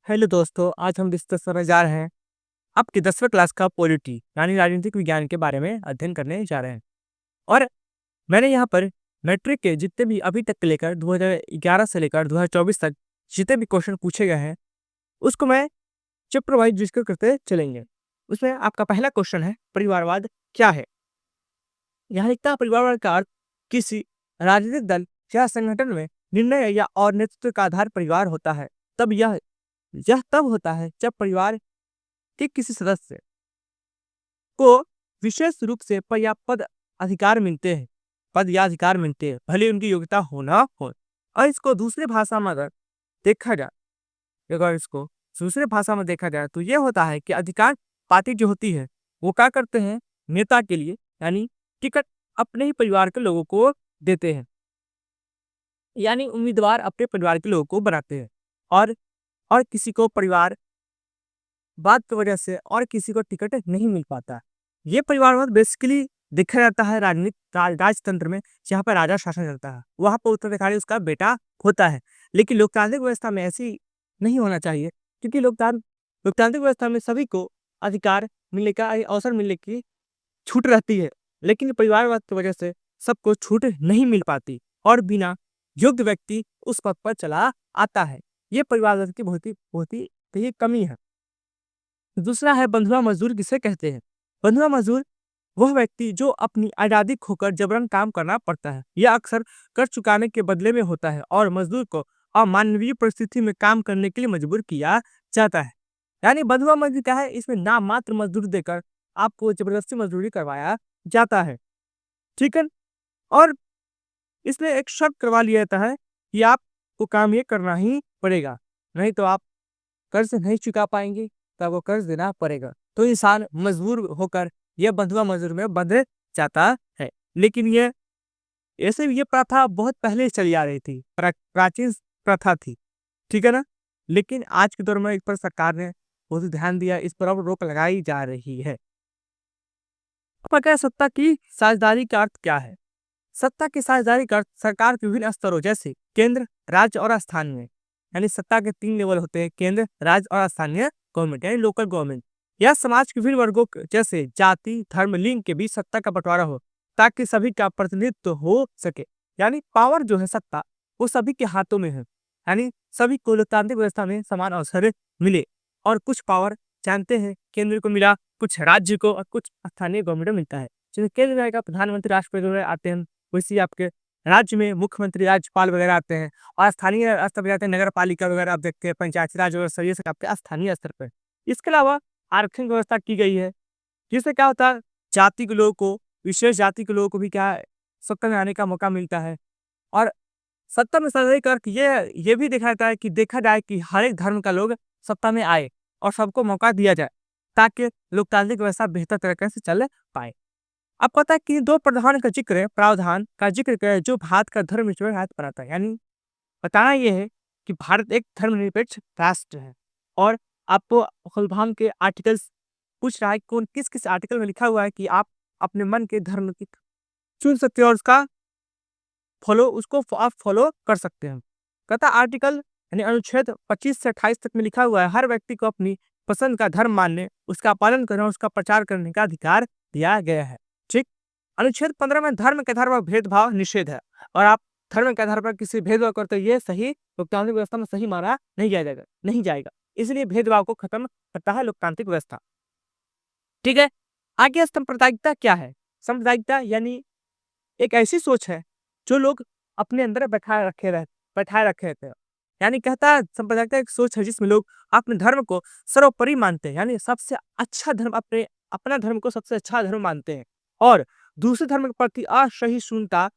Hello दोस्तों, आज हम डिस्कस करने जा रहे हैं आपकी 10वीं क्लास का पॉलिटी यानी राजनीतिक विज्ञान के बारे में अध्ययन करने जा रहे हैं। और मैंने यहाँ पर मैट्रिक के जितने भी अभी तक के लेकर 2011 से लेकर 2024 तक जितने भी क्वेश्चन पूछे गए हैं उसको मैं चैप्टर वाइज डिस्कस करते चलेंगे। उसमें आपका पहला क्वेश्चन है परिवारवाद क्या है। यहाँ लिखता है परिवारवाद का अर्थ किसी राजनीतिक दल या संगठन में निर्णय या और नेतृत्व का आधार परिवार होता है। तब यह तब होता है जब परिवार के किसी सदस्य को विशेष रूप से पद अधिकार मिलते हैं पद या अधिकार मिलते हैं, भले उनकी योग्यता हो ना हो। और इसको दूसरे भाषा में देखा जाए अगर इसको दूसरे भाषा में देखा जाए तो ये होता है कि अधिकार पार्टी जो होती है वो क्या करते हैं, नेता के लिए यानी टिकट अपने ही परिवार के लोगों को देते हैं, यानी उम्मीदवार अपने परिवार के लोगों को बनाते हैं। और किसी को परिवार बात की वजह से और किसी को टिकट नहीं मिल पाता। ये परिवारवाद बेसिकली देखा जाता है राजतंत्र में, जहाँ पर राजा शासन चलता है, वहाँ पर उत्तराधिकारी उसका बेटा होता है। लेकिन लोकतांत्रिक व्यवस्था में ऐसी नहीं होना चाहिए, क्योंकि लोकतांत्रिक व्यवस्था में सभी को अधिकार मिलने का अवसर मिलने की छूट रहती है। लेकिन परिवारवाद की वजह से सबको छूट नहीं मिल पाती और बिना योग्य व्यक्ति उस पद पर चला आता है। ये परिवारवाद की बहुत ही कमी है। दूसरा है बंधुआ मजदूर किसे कहते हैं। बंधुआ मजदूर वह व्यक्ति जो अपनी आजादी खोकर जबरन काम करना पड़ता है। यह अक्सर कर चुकाने के बदले में होता है और मजदूर को अमानवीय परिस्थिति में काम करने के लिए मजबूर किया जाता है। यानी बंधुआ मजदूर क्या है, इसमें नाम मात्र मजदूर देकर आपको जबरदस्ती मजदूरी करवाया जाता है, ठीक है। और इसमें एक शर्त करवा लिया जाता है कि आपको काम ये करना ही पड़ेगा, नहीं तो आप कर्ज नहीं चुका पाएंगे, तब वो कर्ज देना पड़ेगा। तो इंसान मजबूर होकर यह बंधुआ मजदूर में बंध जाता है। लेकिन ये प्रथा बहुत पहले चली आ रही थी, प्राचीन प्रथा थी, ठीक है ना। लेकिन आज के दौर में इस पर सरकार ने बहुत ध्यान दिया, इस पर अब रोक लगाई जा रही है। सत्ता की साझेदारी का अर्थ क्या है। सत्ता की साझेदारी का अर्थ सरकार के विभिन्न स्तरों जैसे केंद्र, राज्य और स्थानीय, यानी सत्ता के 3 लेवल होते हैं, केंद्र, राज्य और स्थानीय गवर्नमेंट यानी लोकल गवर्नमेंट, या समाज के विभिन्न वर्गों जैसे जाति, धर्म, लिंग के बीच सत्ता का बंटवारा हो ताकि सभी का प्रतिनिधित्व हो सके। यानी पावर जो है, सत्ता वो सभी के हाथों में है, यानी सभी को लोकतांत्रिक व्यवस्था में समान अवसर मिले। और कुछ पावर जानते हैं केंद्र को मिला, कुछ राज्य को और कुछ स्थानीय गवर्नमेंट को मिलता है। जैसे केंद्र में प्रधानमंत्री, राष्ट्रपति वगैरह आते हैं, वैसे आपके राज्य में मुख्यमंत्री, राज्यपाल वगैरह आते हैं। और स्थानीय स्तर पर जाते हैं, नगर पालिका वगैरह आप देखते हैं, पंचायती राज वगैरह, ये सब आपके स्थानीय स्तर पर। इसके अलावा आरक्षण व्यवस्था की गई है, जिससे क्या होता है, जाति के लोगों को, विशेष जाति के लोगों को भी क्या है, सत्ता में आने का मौका मिलता है। और सत्ता में सर्वाधिक करके ये भी देखा जाए कि हर एक धर्म का लोग सत्ता में आए और सबको मौका दिया जाए, ताकि लोकतांत्रिक व्यवस्था बेहतर तरीके से चल पाए। अब पता है कि 2 प्रावधान का जिक्र करें जो भारत का धर्मनिरपेक्ष राष्ट्र बनाता है। यानी बताना यह है कि भारत एक धर्मनिरपेक्ष राष्ट्र है। और आपको खुलभाम के आर्टिकल्स पूछ रहा है कौन किस किस आर्टिकल में लिखा हुआ है कि आप अपने मन के धर्म की चुन सकते हो और उसको आप फॉलो कर सकते हैं। कहता आर्टिकल यानी अनुच्छेद 25 से 28 तक में लिखा हुआ है, हर व्यक्ति को अपनी पसंद का धर्म मानने, उसका पालन करने और उसका प्रचार करने का अधिकार दिया गया है, ठीक। अनुच्छेद 15 में धर्म के आधार पर भेदभाव निषेध है, और आप धर्म के आधार पर किसी भेदभाव करते ये सही लोकतांत्रिक व्यवस्था में सही माना नहीं जाएगा। इसलिए भेदभाव को खत्म करता है लोकतांत्रिक व्यवस्था, ठीक है। आगे सांप्रदायिकता क्या है। सांप्रदायिकता यानी एक ऐसी सोच है जो लोग अपने अंदर बैठाए रखे थे। यानी कहता है सांप्रदायिकता एक सोच है जिसमें लोग अपने धर्म को सर्वोपरि मानते हैं, यानी सबसे अच्छा धर्म अपना धर्म को सबसे अच्छा धर्म मानते हैं और दूसरे धर्म के प्रति असहिष्णुता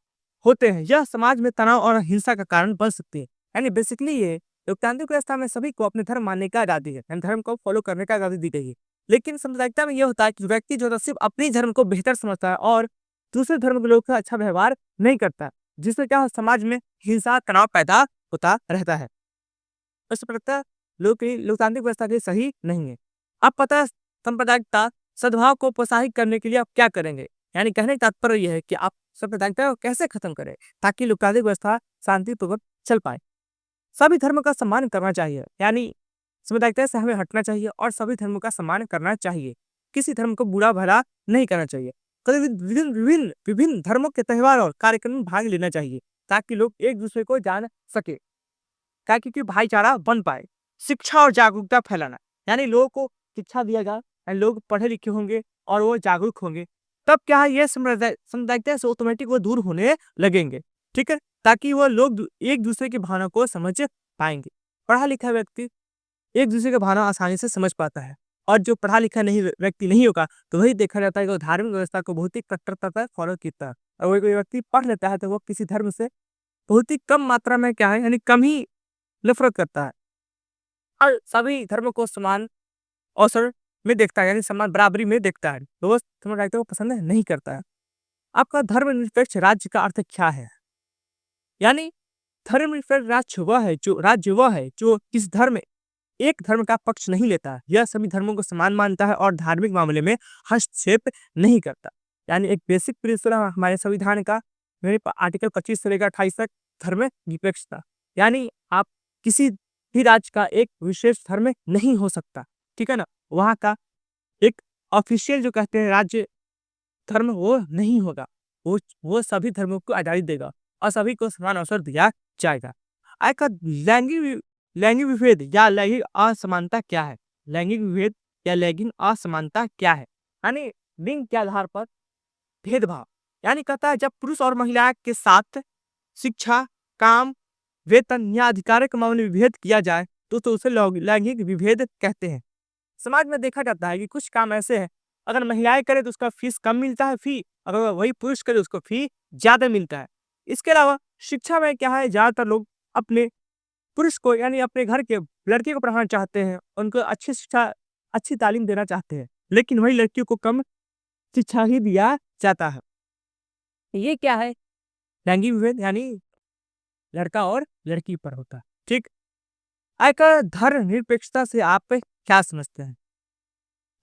होते हैं। यह समाज में तनाव और हिंसा का कारण बन सकती है। यानी बेसिकली ये लोकतांत्रिक व्यवस्था में सभी को अपने धर्म मानने का आजादी है, यानी धर्म को फॉलो करने का आजादी दी गई है। लेकिन सांप्रदायिकता में यह होता है कि व्यक्ति जो सिर्फ अपने धर्म को बेहतर समझता है और दूसरे धर्म के लोगों का अच्छा व्यवहार नहीं करता, जिससे क्या समाज में हिंसा तनाव पैदा होता रहता है। इस प्रकार लोकतांत्रिक व्यवस्था के सही नहीं है। अब पता है सांप्रदायिकता सद्भाव को प्रोत्साहित करने के लिए आप क्या करेंगे। यानी कहने का तात्पर्य यह है कि आप सांप्रदायिकता को कैसे खत्म करें ताकि लोकतांत्रिक व्यवस्था शांतिपूर्वक चल पाए। सभी धर्म का सम्मान करना चाहिए, यानी सांप्रदायिकता से हमें हटना चाहिए और सभी धर्मों का सम्मान करना चाहिए। किसी धर्म को बुरा भला नहीं करना चाहिए। कभी विभिन्न विभिन्न विभिन्न धर्मों के त्योहार और कार्यक्रम में भाग लेना चाहिए ताकि लोग एक दूसरे को जान सके, ताकि कि भाईचारा बन पाए। शिक्षा और जागरूकता फैलाना, यानी लोगों को शिक्षा दिया जाए और लोग पढ़े लिखे होंगे और वो जागरूक होंगे, तब क्या है ये सांप्रदायिकता से ऑटोमेटिक वो दूर होने लगेंगे। ठीक है, ताकि वो लोग एक दूसरे की भावना को समझ पाएंगे। पढ़ा लिखा व्यक्ति एक दूसरे की भावना आसानी से समझ पाता है, और जो पढ़ा लिखा नहीं व्यक्ति नहीं होगा तो वही देखा जाता है कि वो धार्मिक व्यवस्था को बहुत ही कट्टरता से फॉलो करता है। और वही कोई व्यक्ति पढ़ लेता है तो वो किसी धर्म से बहुत ही कम मात्रा में क्या है, यानी कम ही नफरत करता है और सभी धर्मों को समान अवसर में देखता है, यानी समान बराबरी में देखता है। तो वो सांप्रदायिकता को पसंद नहीं करता है। आपका धर्मनिरपेक्ष राज्य का अर्थ क्या है? यानी धर्मनिरपेक्ष राज्य वह है जो किस धर्म एक धर्म का पक्ष नहीं लेता है। यह सभी धर्मों को समान मानता है और धार्मिक मामले में हस्तक्षेप नहीं करता। यानी एक बेसिक प्रिंसिपल है हमारे संविधान का, मेरे आर्टिकल 25 से लेकर 28 तक धर्म निरपेक्षता, यानी आप किसी भी राज्य का एक विशेष धर्म नहीं हो सकता। ठीक है ना, वहाँ का एक ऑफिशियल जो कहते हैं राज्य धर्म वो नहीं होगा। वो सभी धर्मों को आजादी देगा और सभी को समान अवसर दिया जाएगा। आयका लैंगिक विभेद या लैंगिक असमानता क्या है? लैंगिक विभेद या लैंगिक असमानता क्या है? यानी लिंग के आधार पर भेदभाव, यानी कहता है जब पुरुष और महिला के साथ शिक्षा, काम, वेतन या अधिकार के मामले में विभेद किया जाए तो उसे लैंगिक विभेद कहते हैं। समाज में देखा जाता है कि कुछ काम ऐसे हैं, अगर महिलाएं करें तो उसका फीस कम मिलता है, फी अगर वही पुरुष करे उसको फी ज्यादा मिलता है। इसके अलावा शिक्षा में क्या है, ज्यादातर लोग अपने पुरुष को यानी अपने घर के लड़के को पढ़ाना चाहते हैं, उनको अच्छी शिक्षा, अच्छी तालीम देना चाहते हैं, लेकिन वही लड़कियों को कम शिक्षा ही दिया जाता है। ये क्या है? लैंगिक विभेद, यानी लड़का और लड़की पर होता है। ठीक, आयकर धर्म निरपेक्षता से आप क्या समझते हैं?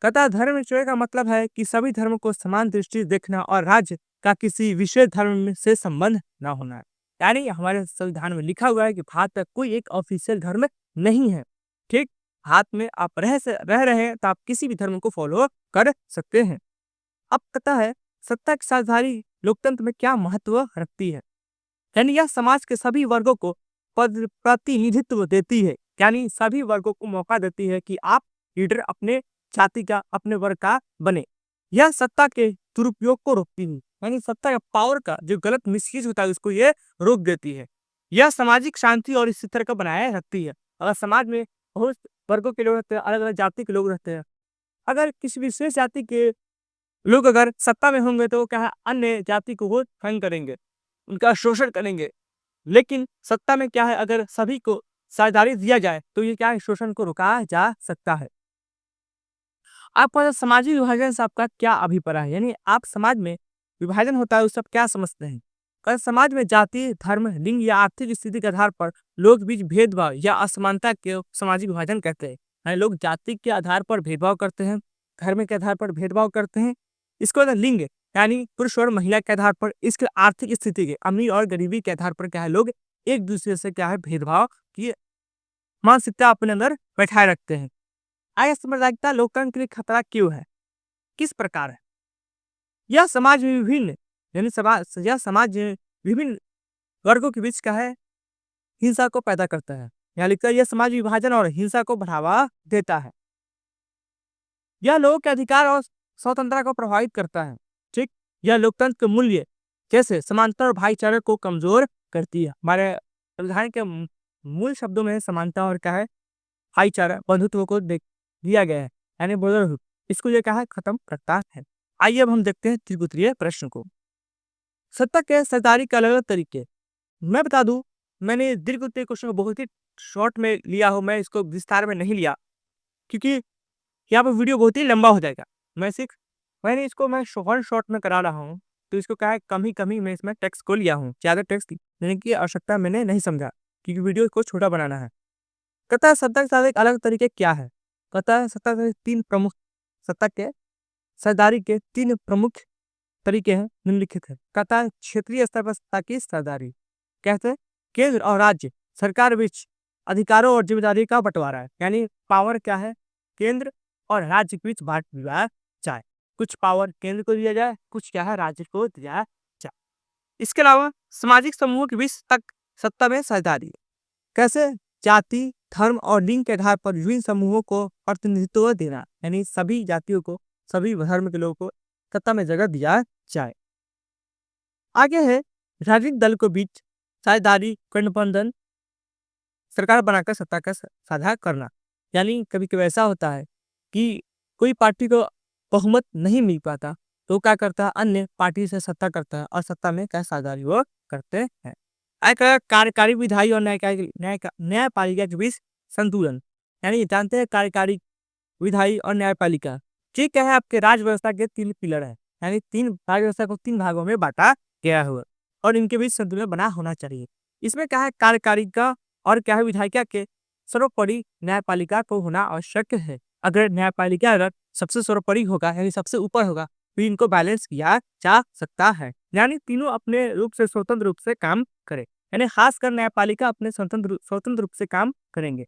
कहता धर्म निरपेक्षता का मतलब है कि सभी धर्मों को समान दृष्टि से देखना और राज्य का किसी विशेष धर्म से संबंध न होना है। यानी हमारे संविधान में लिखा हुआ है कि भारत का कोई एक ऑफिशियल धर्म नहीं है। ठीक, हाथ में आप रह रहे हैं तो आप किसी भी धर्म को फॉलो कर सकते हैं। अब कहता है सत्ता की साझेदारी लोकतंत्र में क्या महत्व रखती है? यानी यह समाज के सभी वर्गों को प्रतिनिधित्व देती है, यानी सभी वर्गों को मौका देती है कि आप लीडर अपने जाति का, अपने वर्ग का बने। यह सत्ता के दुरुपयोग को रोकती है, यानी सत्ता या पावर का जो गलत मिसयूज होता है उसको ये रोक देती है। यह सामाजिक शांति और स्थिरता को बनाए रखती है। अगर समाज में बहुत वर्गों के लोग रहते हैं, अलग अलग जाति के लोग रहते हैं, अगर किसी विशेष जाति के लोग अगर सत्ता में होंगे तो क्या है, अन्य जाति को वो तंग करेंगे, उनका शोषण करेंगे। लेकिन सत्ता में क्या है, अगर सभी को साझेदारी दिया जाए तो ये क्या है, शोषण को रोका जा सकता है। आपका सामाजिक विभाजन से आपका क्या अभिप्राय है? यानी आप समाज में विभाजन होता है उससे आप क्या समझते हैं? अगर समाज में जाति, धर्म, लिंग या आर्थिक स्थिति के आधार पर लोग बीच भेदभाव या असमानता के सामाजिक विभाजन कहते हैं। यानी लोग जाति के आधार पर भेदभाव करते हैं, धर्म के आधार पर भेदभाव करते हैं। इसको बाद लिंग यानी पुरुष और महिला के आधार पर, इसके आर्थिक स्थिति के अमीर और गरीबी के आधार पर क्या है, लोग एक दूसरे से क्या है भेदभाव की मानसिकता अपने अंदर बैठाए रखते हैं। आय सांप्रदायिकता लोकतंत्र के लिए खतरा क्यों है? किस प्रकार है? यह समाज में विभिन्न विभिन्न वर्गों के बीच क्या है, हिंसा को पैदा करता है। यहाँ लिखता है यह समाज विभाजन और हिंसा को बढ़ावा देता है। यह लोगों के अधिकार और स्वतंत्रता को प्रभावित करता है। ठीक, यह लोकतंत्र के मूल्य जैसे समानता और भाईचारे को कमजोर करती है। हमारे संविधान के मूल शब्दों में समानता और क्या है, भाईचारा, बंधुत्व को दिया गया है, यानी ब्रदरहुड, इसको ये क्या है, खत्म करता है। आइए अब हम देखते हैं त्रिपुत्रीय प्रश्न को। सत्ता के साझेदारी के अलग अलग तरीके। मैं बता दूं, मैंने दीर्घोत्तरीय क्वेश्चन को बहुत ही शॉर्ट में लिया हो, मैं इसको विस्तार में नहीं लिया क्योंकि यहाँ पर वीडियो बहुत ही लंबा हो जाएगा। मैंने इसको मैं शॉर्ट में करा रहा हूँ, तो इसको क्या है, कम ही मैं इसमें टेक्स्ट को लिया हूँ। ज्यादा टेक्स्ट लेने की आवश्यकता मैंने नहीं समझा क्योंकि वीडियो को छोटा बनाना है। कहता है सत्ता के साझेदारी के अलग तरीके क्या है? कहता है सत्ता के साझेदारी के 3 प्रमुख तरीके हैं, निम्नलिखित है। कहता है क्षेत्रीय स्तर पर सत्ता की साझेदारी, कहते हैं केंद्र और राज्य सरकार बीच अधिकारों और जिम्मेदारी का बंटवारा है, यानी पावर क्या है, केंद्र और राज्य के बीच बांट दिया जाए। कुछ पावर केंद्र को दिया जाए, कुछ क्या है राज्य को दिया जाए। इसके अलावा सामाजिक समूहों के बीच तक सत्ता में साझेदारी है। कैसे? जाति, धर्म और लिंग के आधार पर विभिन्न समूहों को प्रतिनिधित्व देना, यानी सभी जातियों को, सभी धर्म के लोगों को सत्ता में जगह दिया जाए। आगे है राजनीतिक दल के बीच साझेदारी, गठबंधन, सरकार बनाकर सत्ता का साझा करना। यानी कभी कभी ऐसा होता है कि कोई पार्टी को बहुमत नहीं मिल पाता, तो क्या करता है, अन्य पार्टी से सत्ता करता है और सत्ता में क्या साझेदारी वो करते हैं। कार्यकारी, विधायी और न्यायपालिका के बीच संतुलन, यानी जानते हैं कार्यकारी, विधायी और न्यायपालिका ये क्या है, आपके राज व्यवस्था के 3 पिलर है, यानी 3 राज व्यवस्था को 3 भागों में बांटा गया हुआ और इनके बीच संतुलन बना होना चाहिए। इसमें क्या है, कार्यकारी का और क्या है, विधायिका के सर्वोपरि न्यायपालिका को होना आवश्यक है। अगर न्यायपालिका अगर सबसे सर्वोपरि होगा, यानी सबसे ऊपर होगा, तो इनको बैलेंस किया जा सकता है, यानी तीनों अपने रूप से स्वतंत्र रूप से काम करे, यानी खासकर न्यायपालिका अपने स्वतंत्र रूप से काम करेंगे।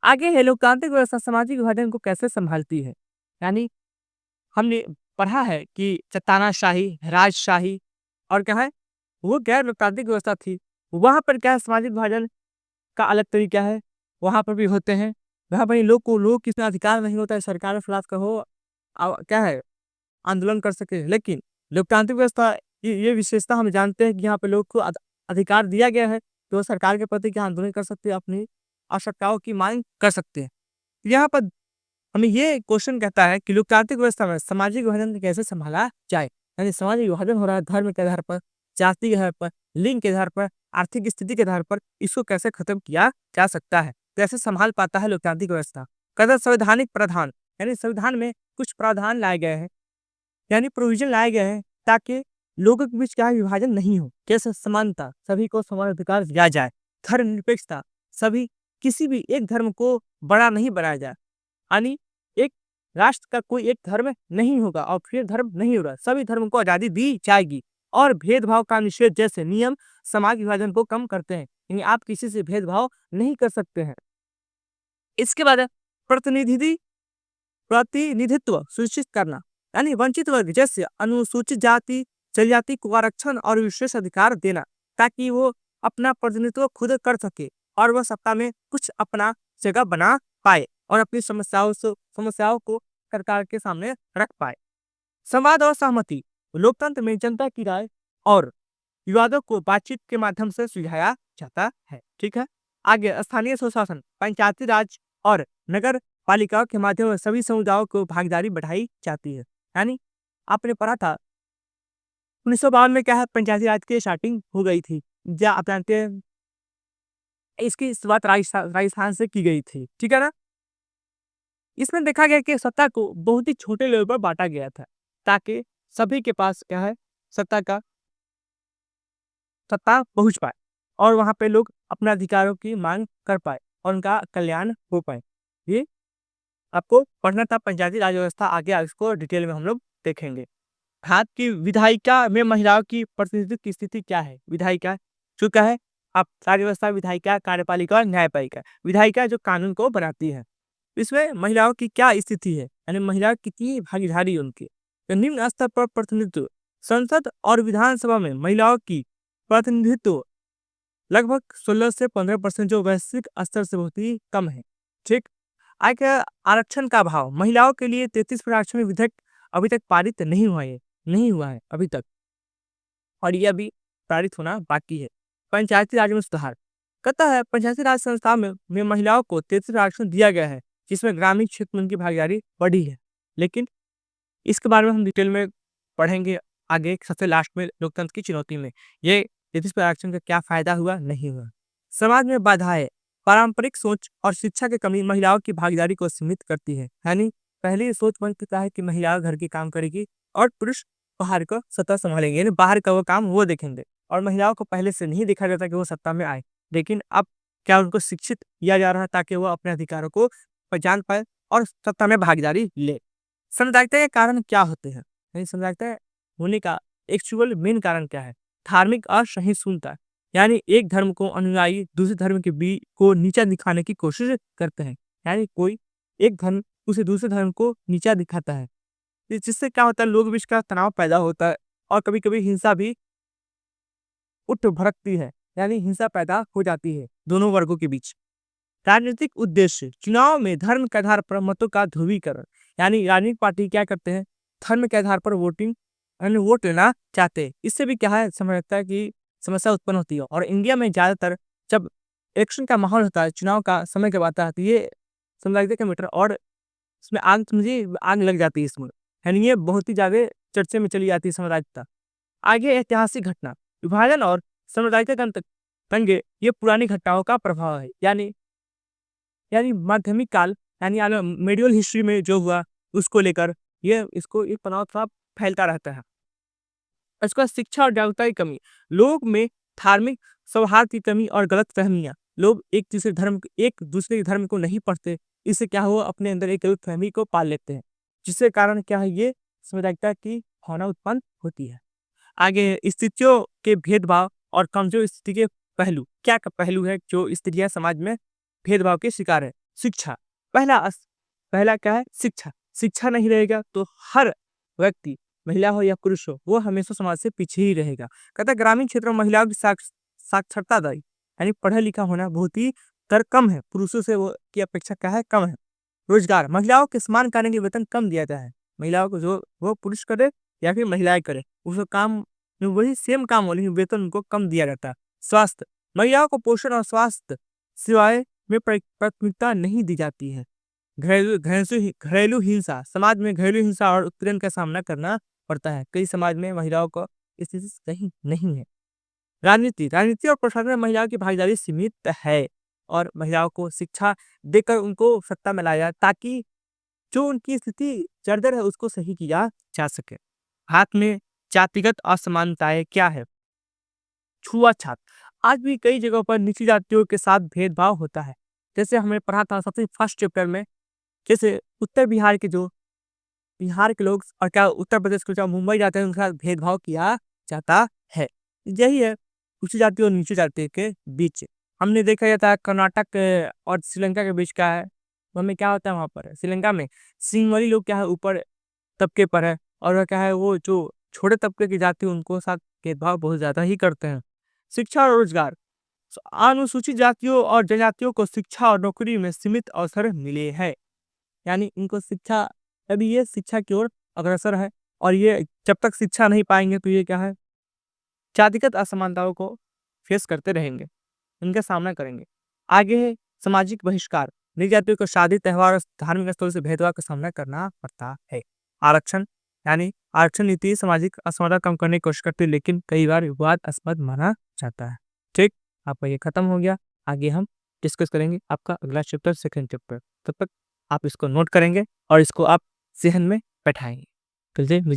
आगे है लोकतांत्रिक व्यवस्था सामाजिक विभाजन को कैसे संभालती है। यानी हमने पढ़ा है कि चट्टानाशाही, राजशाही और क्या है, वो गैर लोकतांत्रिक व्यवस्था थी। वहां पर क्या है, सामाजिक विभाजन का अलग तरीका है, वहां पर भी होते हैं। वहां पर लोग किसी अधिकार नहीं होता है सरकार के खिलाफ कहो क्या है, आंदोलन कर सके। लेकिन लोकतांत्रिक व्यवस्था ये विशेषता हम जानते हैं कि यहाँ पे लोग को अधिकार दिया गया है, तो सरकार के प्रति क्या आंदोलन कर सकते हैं, अपनी आवश्यकताओं की मांग कर सकते हैं। यहाँ पर हमें ये क्वेश्चन कहता है कि लोकतांत्रिक व्यवस्था में सामाजिक विभाजन कैसे संभाला जाए। यानी सामाजिक विभाजन हो रहा है धर्म के आधार पर, जाति के आधार पर, लिंग के आधार पर, आर्थिक स्थिति के आधार पर, इसको कैसे खत्म किया जा सकता है, कैसे संभाल पाता है लोकतांत्रिक व्यवस्था। कहता है संवैधानिक प्रावधान, यानी संविधान में कुछ प्रावधान लाए गए हैं, यानी प्रोविजन लाए गए हैं ताकि लोगों के बीच क्या विभाजन नहीं हो। जैसे समानता, सभी को समान अधिकार दिया जाए, धर्मनिरपेक्षता, सभी किसी भी एक धर्म को बड़ा नहीं बनाया जाए, यानी एक राष्ट्र का कोई एक धर्म नहीं होगा और फिर धर्म नहीं होगा, सभी धर्म को आजादी दी जाएगी। और भेदभाव का निषेध जैसे नियम समाज विभाजन को कम करते हैं, यानी आप किसी से भेदभाव नहीं कर सकते हैं। इसके बाद प्रतिनिधित्व सुनिश्चित करना, यानी वंचित वर्ग जैसे अनुसूचित जाति, जनजाति को आरक्षण और विशेष अधिकार देना, ताकि वो अपना प्रतिनिधित्व खुद कर सके और वह सत्ता में कुछ अपना जगह बना पाए और अपनी समस्याओं को सरकार के सामने रख पाए। संवाद और सहमति, लोकतंत्र में जनता की राय और विवादों को बातचीत के माध्यम से सुलझाया जाता है। ठीक है। आगे स्थानीय स्वशासन, पंचायती राज और नगर पालिकाओं के माध्यम से सभी समुदायों को भागीदारी बढ़ाई जाती है। यानी आपने पढ़ा था 1952 में क्या है, पंचायती राज की स्टार्टिंग हो गई थी, या आप जानते हैं इसकी शुरुआत राजस्थान से की गई थी। ठीक है ना। इसमें देखा गया कि सत्ता को बहुत ही छोटे लेवल पर बांटा गया था, ताकि सभी के पास क्या है, सत्ता पहुंच पाए और वहां पे लोग अपने अधिकारों की मांग कर पाए और उनका कल्याण हो पाए। ये आपको पढ़ना था पंचायती राज व्यवस्था। आगे इसको डिटेल में हम लोग देखेंगे। भारत की विधायिका में महिलाओं की प्रतिनिधित्व की स्थिति क्या है। विधायिका जो क्या है, आप राज्य व्यवस्था, विधायिका, कार्यपालिका और न्यायपालिका। विधायिका जो कानून को बनाती है, इसमें महिलाओं की क्या स्थिति है, यानी महिलाओं कितनी भागीदारी है उनकी। तो निम्न स्तर पर प्रतिनिधित्व, संसद और विधानसभा में महिलाओं की प्रतिनिधित्व लगभग 16 से 15%, जो वैश्विक स्तर से बहुत ही कम है। ठीक। आगे आरक्षण का अभाव, महिलाओं के लिए 33% आरक्षण विधेयक अभी तक पारित नहीं हुआ है अभी तक, और ये अभी पारित होना बाकी है। पंचायती राज में सुधार, कहता है पंचायती राज संस्था में महिलाओं को 33% आरक्षण दिया गया है, जिसमें ग्रामीण क्षेत्र में उनकी भागीदारी बढ़ी है। लेकिन इसके बारे में हम डिटेल में पढ़ेंगे आगे, सबसे लास्ट में लोकतंत्र की चुनौती में ये 33% आरक्षण का क्या फायदा हुआ, नहीं हुआ। समाज में बाधाएं, पारंपरिक सोच और शिक्षा की कमी महिलाओं की भागीदारी को सीमित करती है। यानी पहले सोच बन चुका है कि महिला घर के काम करेगी और पुरुष बाहर का सत्ता संभालेंगे, यानी बाहर का वो काम वो देखेंगे, और महिलाओं को पहले से नहीं देखा जाता कि वो सत्ता में आए। लेकिन अब क्या उनको शिक्षित किया जा रहा है ताकि वो अपने अधिकारों को पहचान पाए और सत्ता में भागीदारी ले। सामुदायिकता के कारण क्या होते हैं, सामुदायिकता होने का एक्चुअल मेन कारण क्या है। धार्मिक असहिष्णुता, यानी एक धर्म को अनुयायी दूसरे धर्म के बी को नीचा दिखाने की कोशिश करते हैं। यानी कोई एक धर्म उसे दूसरे धर्म को नीचा दिखाता है, जिससे क्या होता है, लोग बीच का तनाव पैदा होता है और कभी-कभी हिंसा भी उठ भड़कती है, यानी हिंसा पैदा हो जाती है दोनों वर्गों के बीच। राजनीतिक उद्देश्य चुनाव में धर्म के आधार पर मतों का ध्रुवीकरण, यानी राजनीतिक पार्टी क्या करते हैं, धर्म के आधार पर वोटिंग यानी वोट लेना चाहते हैं। इससे भी क्या है, समझ लगता है कि समस्या उत्पन्न होती है। और इंडिया में ज्यादातर जब इलेक्शन का माहौल होता है, चुनाव का समय जब आता है, तो ये समझ लगता है कि मीटर और इसमें आग समझिए आग लग जाती है इसमें, यानी ये बहुत ही ज्यादा चर्चे में चली जाती है साम्राज्यता। आगे ऐतिहासिक घटना, विभाजन और साम्राज्यिक दंगे ये पुरानी घटनाओं का प्रभाव है। यानी माध्यमिक काल यानी मेडिवल हिस्ट्री में जो हुआ उसको लेकर ये इसको एक तनाव थोड़ा फैलता रहता है। इसका शिक्षा और जागरूकता की कमी, लोग में धार्मिक सौहार्द की कमी और गलत फहमियाँ, लोग एक दूसरे के धर्म को नहीं पढ़ते, इससे क्या हुआ, अपने अंदर एक गलत फहमी को पाल लेते हैं, जिससे कारण क्या है, ये साम्राज्यता की भावना उत्पन्न होती है। आगे स्थितियों के भेदभाव और कमजोर स्थिति के पहलू, क्या पहलू है जो स्त्रियां समाज में भेदभाव के शिकार है। शिक्षा, पहला क्या है, शिक्षा नहीं रहेगा तो हर व्यक्ति, महिला हो या पुरुष हो, वो हमेशा समाज से पीछे ही रहेगा। कहता है ग्रामीण क्षेत्रों में महिलाओं की साक्षरता दर यानी पढ़ा लिखा होना बहुत ही दर कम है, पुरुषों से वो की अपेक्षा क्या है, कम है। रोजगार, महिलाओं के समान कार्य के वेतन कम दिया जाता है, महिलाओं को जो वो पुरुष करे या फिर महिलाएं करे, उसको काम वही सेम काम हो, लेकिन वेतन उनको कम दिया जाता है। स्वास्थ्य, महिलाओं को पोषण और स्वास्थ्य सेवाएं में प्राथमिकता नहीं दी जाती है। घरेलू हिंसा, समाज में घरेलू हिंसा और उत्पीड़न का सामना करना पड़ता है, कई समाज में महिलाओं को स्थिति सही नहीं है। राजनीति और प्रशासन में महिलाओं की भागीदारी सीमित है और महिलाओं को शिक्षा देकर उनको सत्ता में लाया, ताकि जो उनकी स्थिति जर्जर है उसको सही किया जा सके। हाथ में जातिगत असमानताएं क्या है, छुआछूत, आज भी कई जगहों पर निचली जातियों के साथ भेदभाव होता है। जैसे हमने पढ़ा था सबसे फर्स्ट चैप्टर में, जैसे उत्तर बिहार के लोग और क्या उत्तर प्रदेश के जो मुंबई जाते हैं उनके साथ भेदभाव किया जाता है। यही है ऊंची जाति और नीची जाति के बीच। हमने देखा जाता है कर्नाटक और श्रीलंका के बीच क्या है, हमें क्या होता है वहां पर, श्रीलंका में सिंहवाली लोग क्या है ऊपर तबके पर है, और वह क्या है वो जो छोटे तबके की जाति उनको साथ भेदभाव बहुत ज्यादा ही करते हैं। शिक्षा और रोजगार, अनुसूचित जातियों और जनजातियों को शिक्षा और नौकरी में सीमित अवसर मिले हैं, यानी इनको शिक्षा, अभी ये शिक्षा की ओर अग्रसर है, और ये जब तक शिक्षा नहीं पाएंगे तो ये क्या है, जातिगत असमानताओं को फेस करते रहेंगे, इनका सामना करेंगे। आगे है सामाजिक बहिष्कार, नई जातियों को शादी, त्योहार और धार्मिक स्थलों से भेदभाव का सामना करना पड़ता है। आरक्षण, यानी आरक्षण नीति सामाजिक असमानता कम करने की कोशिश करती है, लेकिन कई बार विवादास्पद माना जाता है। ठीक, आपका ये खत्म हो गया। आगे हम डिस्कस करेंगे आपका अगला चैप्टर, सेकंड चैप्टर। तब तक आप इसको नोट करेंगे और इसको आप जहन में बैठाएंगे।